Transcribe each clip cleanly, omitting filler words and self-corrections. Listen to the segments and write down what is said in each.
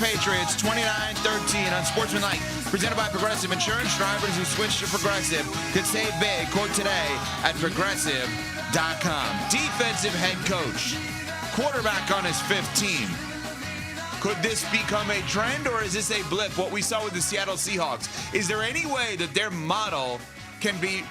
Patriots 29-13 on Sportsmanlike. Presented by Progressive Insurance. Drivers who switch to Progressive could save big. Quote today at Progressive.com. Defensive head coach. Quarterback on his fifth team. Could this become a trend, or is this a blip? What we saw with the Seattle Seahawks. Is there any way that their model can be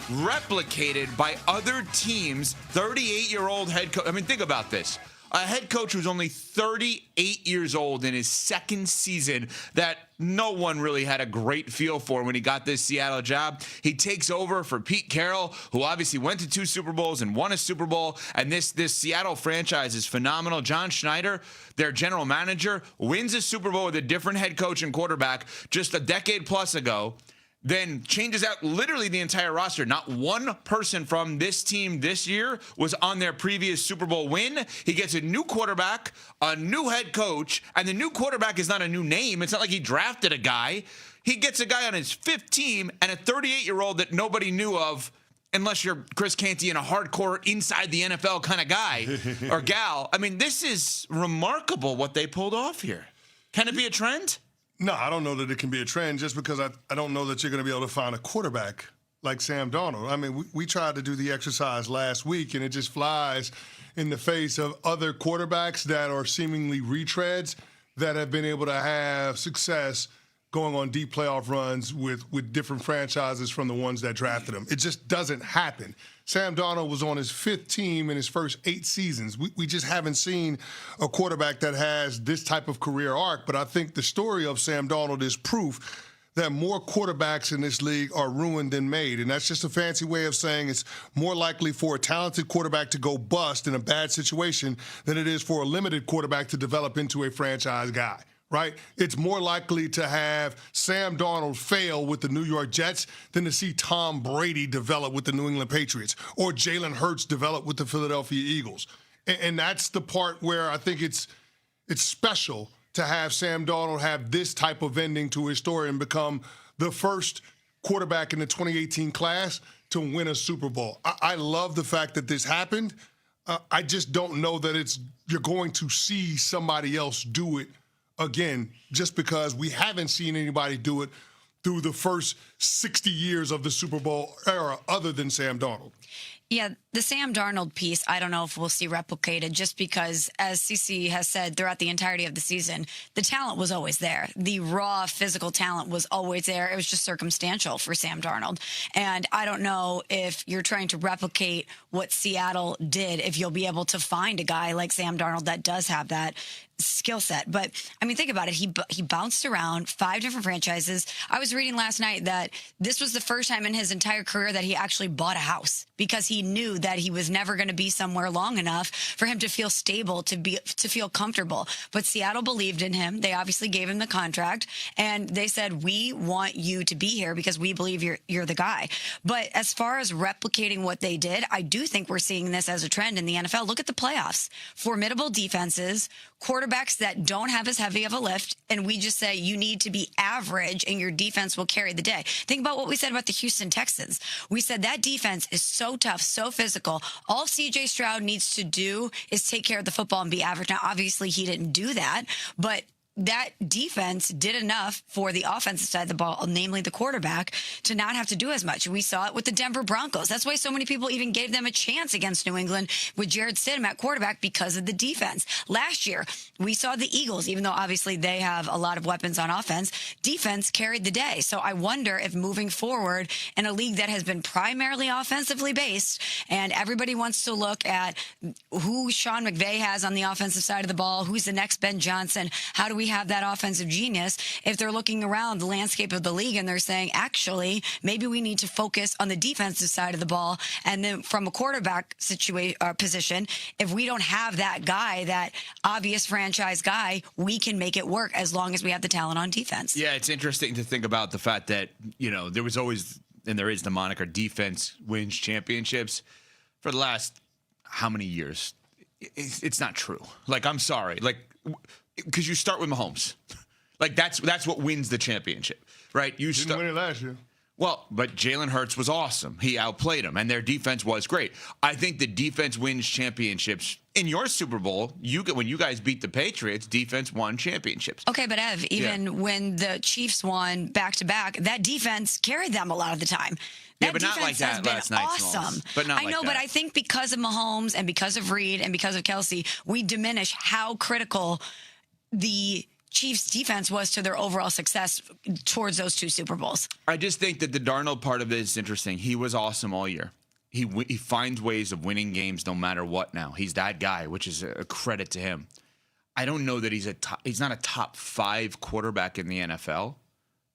replicated by other teams? 38-year-old head coach. I mean, think about this. A head coach who's only 38 years old in his second season that no one really had a great feel for when he got this Seattle job. He takes over for Pete Carroll, who obviously went to 2 Super Bowls and won a Super Bowl. And this Seattle franchise is phenomenal. John Schneider, their general manager, wins a Super Bowl with a different head coach and quarterback just a decade plus ago. Then changes out literally the entire roster. Not one person from this team this year was on their previous Super Bowl win. He gets a new quarterback, a new head coach, and the new quarterback is not a new name. It's not like he drafted a guy. He gets a guy on his fifth team and a 38-year-old that nobody knew of, unless you're Chris Canty and a hardcore inside the NFL kind of guy or gal. I mean, this is remarkable what they pulled off here. Can it be a trend? No, I don't know that it can be a trend just because I don't know that you're going to be able to find a quarterback like Sam Darnold. I mean, we tried to do the exercise last week, and it just flies in the face of other quarterbacks that are seemingly retreads that have been able to have success going on deep playoff runs with different franchises from the ones that drafted him. It just doesn't happen. Sam Darnold was on his fifth team in his first 8 seasons. We just haven't seen a quarterback that has this type of career arc. But I think the story of Sam Darnold is proof that more quarterbacks in this league are ruined than made. And that's just a fancy way of saying it's more likely for a talented quarterback to go bust in a bad situation than it is for a limited quarterback to develop into a franchise guy. Right? It's more likely to have Sam Darnold fail with the New York Jets than to see Tom Brady develop with the New England Patriots or Jalen Hurts develop with the Philadelphia Eagles. And that's the part where I think it's special to have Sam Darnold have this type of ending to his story and become the first quarterback in the 2018 class to win a Super Bowl. I love the fact that this happened. I just don't know that you're going to see somebody else do it again, just because we haven't seen anybody do it through the first 60 years of the Super Bowl era other than Sam Darnold. Yeah, the Sam Darnold piece, I don't know if we'll see replicated just because, as CeCe has said throughout the entirety of the season, the talent was always there. The raw physical talent was always there. It was just circumstantial for Sam Darnold. And I don't know if you're trying to replicate what Seattle did, if you'll be able to find a guy like Sam Darnold that does have that skill set. But I mean, think about it. He bounced around 5 different franchises. I was reading last night that this was the first time in his entire career that he actually bought a house because he knew that he was never going to be somewhere long enough for him to feel stable, to feel comfortable. But Seattle believed in him. They obviously gave him the contract, and they said, we want you to be here because we believe you're the guy. But as far as replicating what they did, I do think we're seeing this as a trend in the NFL. Look at the playoffs. Formidable defenses, quarterbacks that don't have as heavy of a lift, and we just say you need to be average and your defense will carry the day. Think about what we said about the Houston Texans. We said that defense is so tough, so physical. All C.J. Stroud needs to do is take care of the football and be average. Now, obviously, he didn't do that, but that defense did enough for the offensive side of the ball, namely the quarterback, to not have to do as much. We saw it with the Denver Broncos. That's why so many people even gave them a chance against New England with Jarrett Stidham at quarterback because of the defense. Last year, we saw the Eagles, even though obviously they have a lot of weapons on offense, defense carried the day. So I wonder if moving forward in a league that has been primarily offensively based and everybody wants to look at who Sean McVay has on the offensive side of the ball, who's the next Ben Johnson, how do we have that offensive genius, if they're looking around the landscape of the league and they're saying, actually, maybe we need to focus on the defensive side of the ball. And then from a quarterback position, if we don't have that guy, that obvious franchise guy, we can make it work as long as we have the talent on defense. Yeah, it's interesting to think about the fact that, there was always, and there is the moniker, defense wins championships for the last how many years? It's not true. Like, I'm sorry. Like, because you start with Mahomes. Like, that's what wins the championship, right? Didn't win it last year. Well, but Jalen Hurts was awesome. He outplayed him, and their defense was great. I think the defense wins championships. In your Super Bowl, when you guys beat the Patriots, defense won championships. Okay, but Ev, even when the Chiefs won back-to-back, that defense carried them a lot of the time. That but not like that last night. Awesome. But not I know, like but that. I think because of Mahomes and because of Reed and because of Kelsey, we diminish how critical the Chiefs defense was to their overall success towards those 2 Super Bowls. I just think that the Darnold part of it is interesting. He was awesome all year. He finds ways of winning games no matter what now. He's that guy, which is a credit to him. I don't know that he's not a top 5 quarterback in the NFL.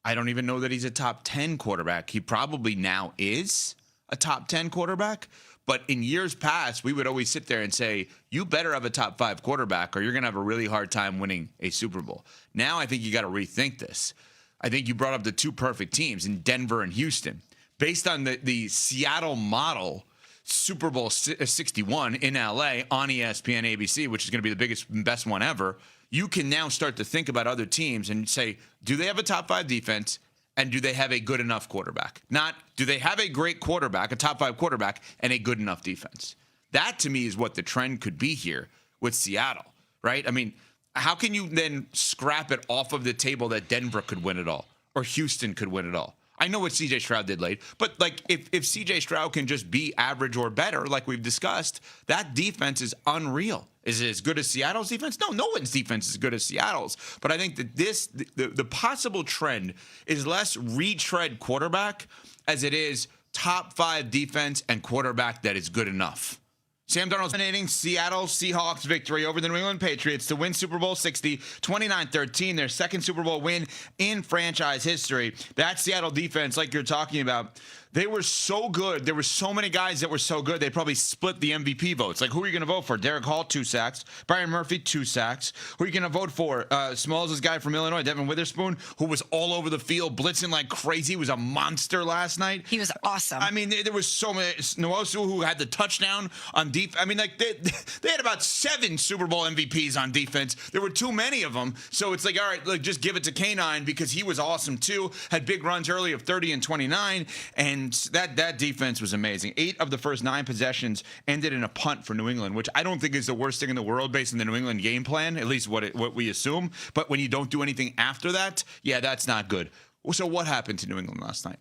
I don't even know that he's a top 10 quarterback. He probably now is a top 10 quarterback. But in years past, we would always sit there and say, you better have a top 5 quarterback or you're going to have a really hard time winning a Super Bowl. Now I think you got to rethink this. I think you brought up the 2 perfect teams in Denver and Houston. Based on the Seattle model, Super Bowl 61 in LA on ESPN ABC, which is going to be the biggest and best one ever, you can now start to think about other teams and say, do they have a top 5 defense? And do they have a good enough quarterback? Not, do they have a great quarterback, a top 5 quarterback, and a good enough defense? That, to me, is what the trend could be here with Seattle, right? I mean, how can you then scrap it off of the table that Denver could win it all or Houston could win it all? I know what C.J. Stroud did late, but like if C.J. Stroud can just be average or better, like we've discussed, that defense is unreal. Is it as good as Seattle's defense? No one's defense is as good as Seattle's. But I think that the possible trend is less retread quarterback as it is top 5 defense and quarterback that is good enough. Sam Darnold's dominating Seattle Seahawks victory over the New England Patriots to win Super Bowl 60, 29-13, their second Super Bowl win in franchise history. That Seattle defense, like you're talking about, they were so good. There were so many guys that were so good, they probably split the MVP votes. Like, who are you going to vote for? Derek Hall, 2 sacks. Brian Murphy, 2 sacks. Who are you going to vote for? Smalls, this guy from Illinois, Devin Witherspoon, who was all over the field, blitzing like crazy. He was a monster last night. He was awesome. I mean, there was so many. Nwosu, who had the touchdown on defense. I mean, like, they had about 7 Super Bowl MVPs on defense. There were too many of them. So it's like, all right, like, just give it to K9 because he was awesome too. Had big runs early of 30 and 29. And that defense was amazing. 8 of the first 9 possessions ended in a punt for New England, which I don't think is the worst thing in the world based on the New England game plan, at least what we assume. But when you don't do anything after that, yeah, that's not good. So what happened to New England last night?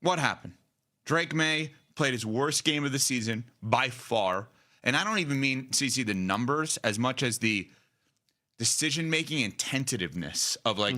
What happened? Drake May played his worst game of the season by far. And I don't even mean, CC, the numbers as much as the decision-making and tentativeness of like,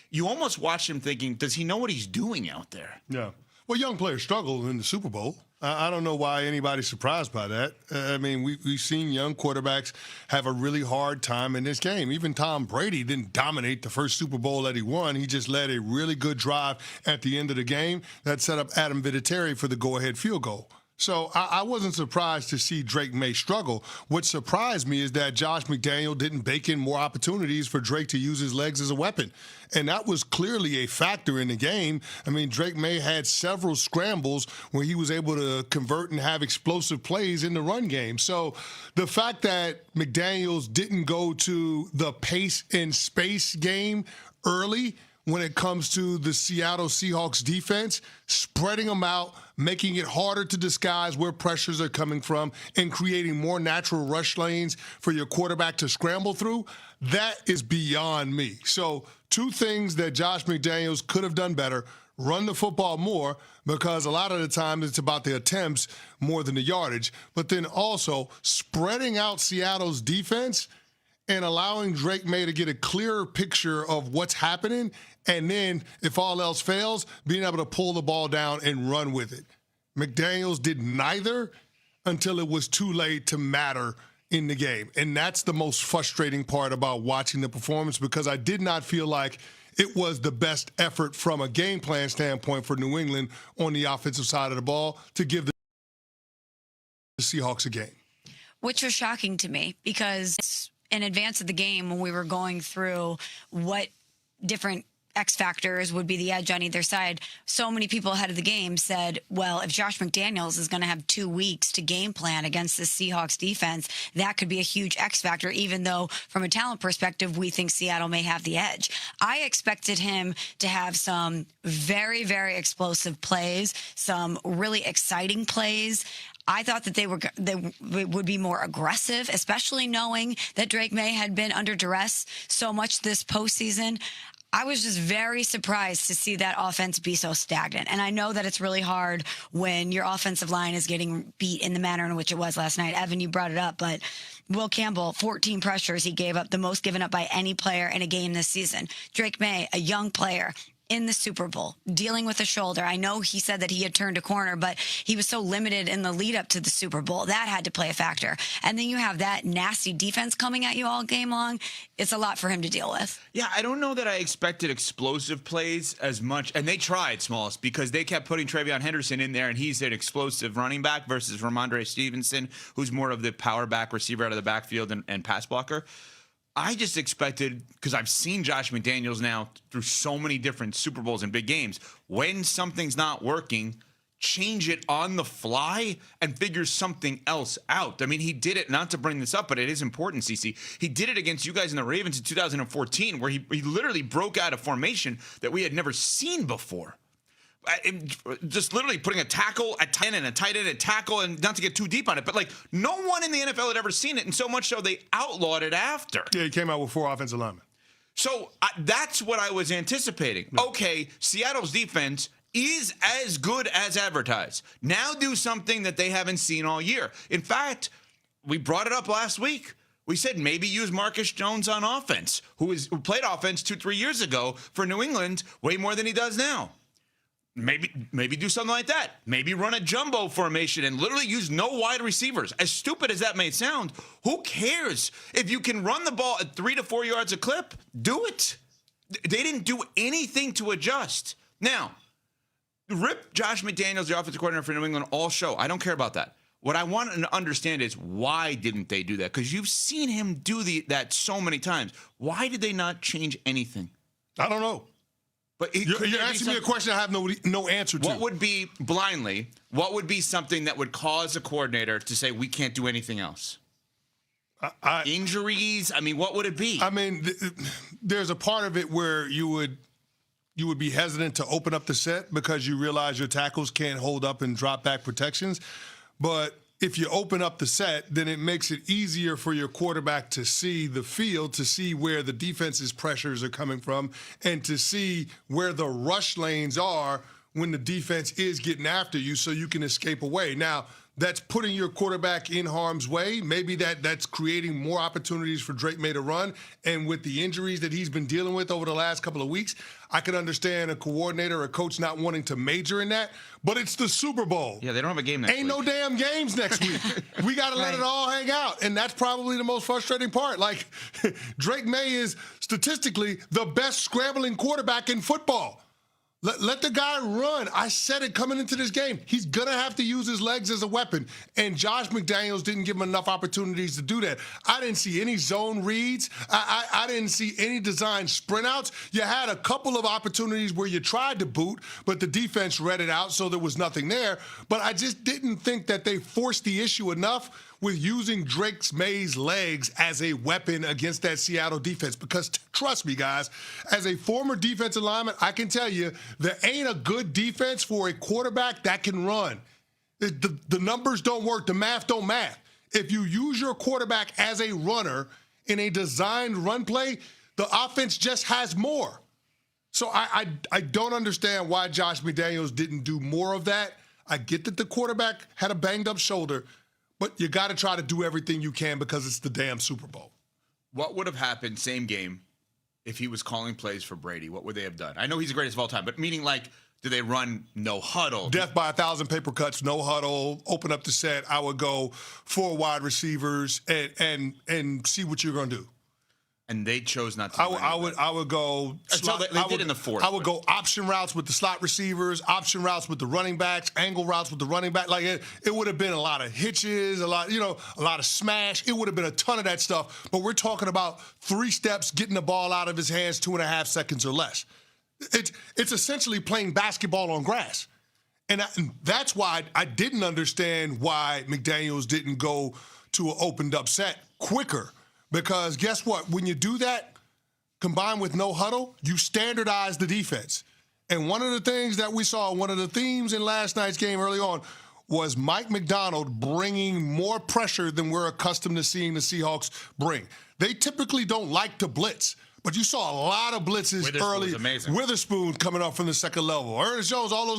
you almost watch him thinking, does he know what he's doing out there? Yeah. Well, young players struggle in the Super Bowl. I don't know why anybody's surprised by that. I mean, we've seen young quarterbacks have a really hard time in this game. Even Tom Brady didn't dominate the first Super Bowl that he won. He just led a really good drive at the end of the game that set up Adam Vinatieri for the go-ahead field goal. So I wasn't surprised to see Drake May struggle. What surprised me is that Josh McDaniel didn't bake in more opportunities for Drake to use his legs as a weapon. And that was clearly a factor in the game. I mean, Drake May had several scrambles where he was able to convert and have explosive plays in the run game. So the fact that McDaniels didn't go to the pace and space game early when it comes to the Seattle Seahawks defense, spreading them out, making it harder to disguise where pressures are coming from, and creating more natural rush lanes for your quarterback to scramble through, that is beyond me. So 2 things that Josh McDaniels could have done better: run the football more, because a lot of the time it's about the attempts more than the yardage, but then also spreading out Seattle's defense and allowing Drake May to get a clearer picture of what's happening, and then, if all else fails, being able to pull the ball down and run with it. McDaniels did neither until it was too late to matter in the game. And that's the most frustrating part about watching the performance, because I did not feel like it was the best effort from a game plan standpoint for New England on the offensive side of the ball to give the Seahawks a game. Which was shocking to me, because in advance of the game, when we were going through what different X factors would be the edge on either side. So many people ahead of the game said, well, if Josh McDaniels is going to have 2 weeks to game plan against the Seahawks defense, that could be a huge X factor, even though from a talent perspective, we think Seattle may have the edge. I expected him to have some very, very explosive plays, some really exciting plays. I thought that they would be more aggressive, especially knowing that Drake May had been under duress so much this postseason. I was just very surprised to see that offense be so stagnant. And I know that it's really hard when your offensive line is getting beat in the manner in which it was last night. Evan, you brought it up, but Will Campbell, 14 pressures he gave up, the most given up by any player in a game this season. Drake May, a young player, in the Super Bowl, dealing with a shoulder. I know he said that he had turned a corner, but he was so limited in the lead up to the Super Bowl. That had to play a factor. And then you have that nasty defense coming at you all game long. It's a lot for him to deal with. Yeah, I don't know that I expected explosive plays as much. And they tried, Smalls, because they kept putting Travion Henderson in there, and he's an explosive running back versus Ramondre Stevenson, who's more of the power back receiver out of the backfield and pass blocker. I just expected, because I've seen Josh McDaniels now through so many different Super Bowls and big games, when something's not working, change it on the fly and figure something else out. I mean, he did it, not to bring this up, but it is important, CC. He did it against you guys in the Ravens in 2014, where he literally broke out a formation that we had never seen before. Just literally putting a tackle at 10 and a tight end at tackle, and not to get too deep on it, but like no one in the NFL had ever seen it, and so much so they outlawed it after. Yeah, he came out with 4 offensive linemen. So that's what I was anticipating. Yeah. Okay, Seattle's defense is as good as advertised. Now do something that they haven't seen all year. In fact, we brought it up last week. We said maybe use Marcus Jones on offense, who played offense 2-3 years ago for New England way more than he does now. Maybe do something like that. Maybe run a jumbo formation and literally use no wide receivers. As stupid as that may sound, who cares? If you can run the ball at 3 to 4 yards a clip, do it. They didn't do anything to adjust. Now, rip Josh McDaniels, the offensive coordinator for New England, all show. I don't care about that. What I want to understand is why didn't they do that? Because you've seen him do that so many times. Why did they not change anything? I don't know. But you're asking me a question I have no answer to. What would be, blindly, what would be something that would cause a coordinator to say we can't do anything else? Injuries? I mean, what would it be? I mean, there's a part of it where you would be hesitant to open up the set because you realize your tackles can't hold up and drop back protections. But if you open up the set, then it makes it easier for your quarterback to see the field, to see where the defense's pressures are coming from, and to see where the rush lanes are when the defense is getting after you so you can escape away. Now, that's putting your quarterback in harm's way. Maybe that's creating more opportunities for Drake May to run. And with the injuries that he's been dealing with over the last couple of weeks, I can understand a coordinator or a coach not wanting to major in that. But it's the Super Bowl. Yeah, they don't have a game next week. Ain't no damn games next week. We got to let it all hang out. And that's probably the most frustrating part. Like, Drake May is statistically the best scrambling quarterback in football. Let the guy run. I said it coming into this game. He's going to have to use his legs as a weapon. And Josh McDaniels didn't give him enough opportunities to do that. I didn't see any zone reads. I didn't see any design sprint outs. You had a couple of opportunities where you tried to boot, but the defense read it out, so there was nothing there. But I just didn't think that they forced the issue enough with using Drake May's legs as a weapon against that Seattle defense. Because trust me, guys, as a former defensive lineman, I can tell you there ain't a good defense for a quarterback that can run. The numbers don't work. The math don't math. If you use your quarterback as a runner in a designed run play, the offense just has more. So I don't understand why Josh McDaniels didn't do more of that. I get that the quarterback had a banged-up shoulder, but you got to try to do everything you can because it's the damn Super Bowl. What would have happened, same game, if he was calling plays for Brady? What would they have done? I know he's the greatest of all time, but meaning like, do they run no huddle? Death by 1,000 paper cuts, no huddle, open up the set. I would go 4 wide receivers and see what you're going to do. And they chose not to. I would go. They did in the fourth. I would go option routes with the slot receivers, option routes with the running backs, angle routes with the running back. Like it would have been a lot of hitches, a lot of smash. It would have been a ton of that stuff. But we're talking about 3 steps, getting the ball out of his hands, 2.5 seconds or less. It's essentially playing basketball on grass. And that's why I didn't understand why McDaniels didn't go to an opened up set quicker. Because guess what? When you do that, combined with no huddle, you standardize the defense. And one of the things that we saw, one of the themes in last night's game early on, was Mike Macdonald bringing more pressure than we're accustomed to seeing the Seahawks bring. They typically don't like to blitz, but you saw a lot of blitzes early. Was amazing. Witherspoon coming up from the second level. Ernest Jones, all those